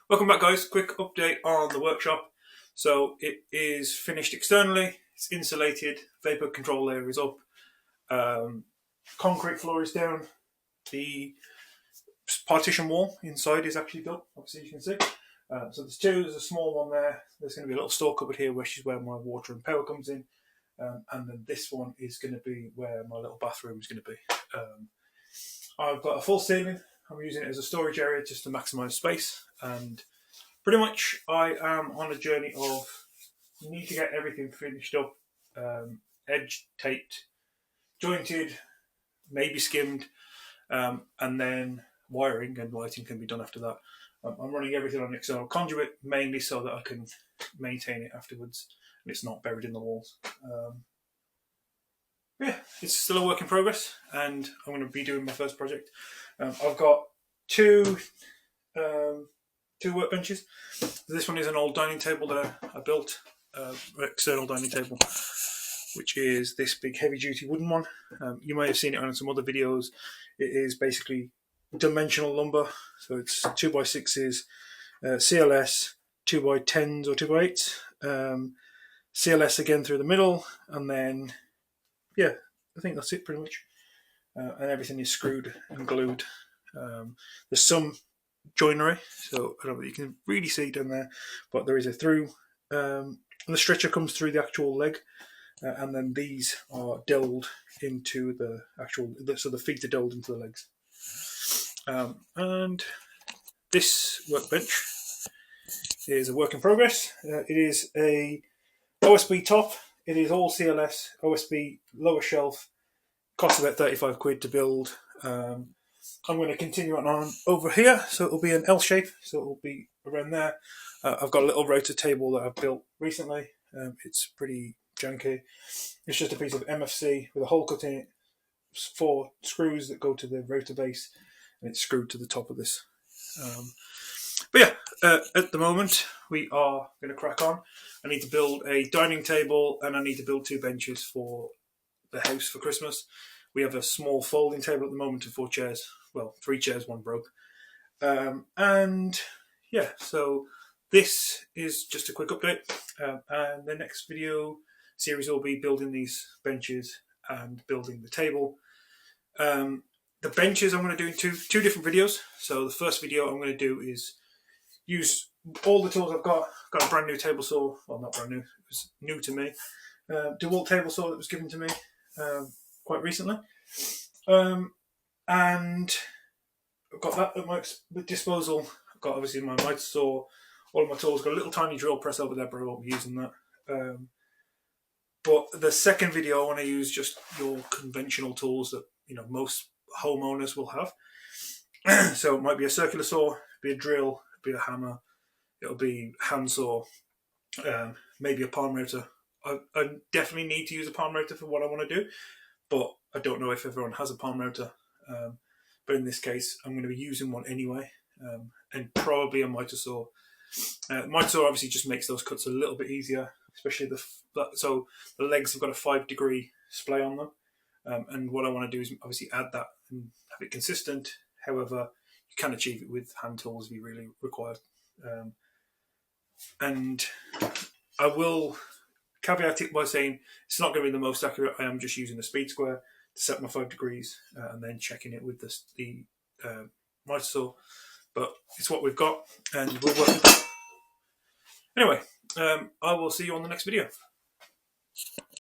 Welcome back, guys. Quick update on the workshop. So it is finished externally, it's insulated, vapor control layer is up, concrete floor is down, the partition wall inside is actually built, obviously you can see. So there's a small one there, there's going to be a little store cupboard here which is where my water and power comes in, and then this one is going to be where my little bathroom is going to be. I've got a full ceiling. I'm using it as a storage area just to maximise space, and pretty much I am on a journey of need to get everything finished up, edge taped, jointed, maybe skimmed, and then wiring and lighting can be done after that. I'm running everything on external conduit mainly so that I can maintain it afterwards and it's not buried in the walls. Yeah, it's still a work in progress, and I'm going to be doing my first project. I've got two workbenches. This one is an old dining table that I built, external dining table, which is this big heavy-duty wooden one. You may have seen it on some other videos. It is basically dimensional lumber, so it's 2x6s, CLS 2x10s or 2x8s, CLS again through the middle, and then yeah, I think that's it pretty much. And everything is screwed and glued. There's some joinery, so I don't know if you can really see down there, but there is a through, and the stretcher comes through the actual leg, and then these are dowelled into the actual, so the feet are dowelled into the legs. And this workbench is a work in progress. It is a OSB top. It is all CLS, OSB, lower shelf, costs about 35 quid to build. I'm going to continue on over here, so it'll be an L shape, so it'll be around there. I've got a little rotor table that I've built recently. It's pretty janky. It's just a piece of MFC with a hole cut in it, 4 screws that go to the rotor base, and it's screwed to the top of this. But yeah, at the moment we are going to crack on. I need to build a dining table and I need to build 2 benches for the house for Christmas. We have a small folding table at the moment and 4 chairs. Well, 3 chairs, 1 broke. And yeah, so this is just a quick update. And the next video series will be building these benches and building the table. The benches I'm going to do in two different videos. So the first video I'm going to do is use all the tools I've got. Got a brand new table saw. Well, not brand new. It was new to me. DeWalt table saw that was given to me quite recently. And I've got that at my disposal. I've got obviously my miter saw, all of my tools. Got a little tiny drill press over there, but I won't be using that. But the second video I want to use just your conventional tools that most homeowners will have. So it might be a circular saw, be a drill, be a hammer, it'll be handsaw, maybe a palm router. I definitely need to use a palm router for what I want to do, but I don't know if everyone has a palm router. But in this case, I'm going to be using one anyway, and probably a miter saw. Miter saw obviously just makes those cuts a little bit easier, especially so the legs have got a 5-degree splay on them. And what I want to do is obviously add that and have it consistent. However, you can achieve it with hand tools if you really require. And I will caveat it by saying it's not going to be the most accurate. I am just using the speed square to set my 5 degrees and then checking it with the miter saw. But it's what we've got, and we'll work with it. Anyway, I will see you on the next video.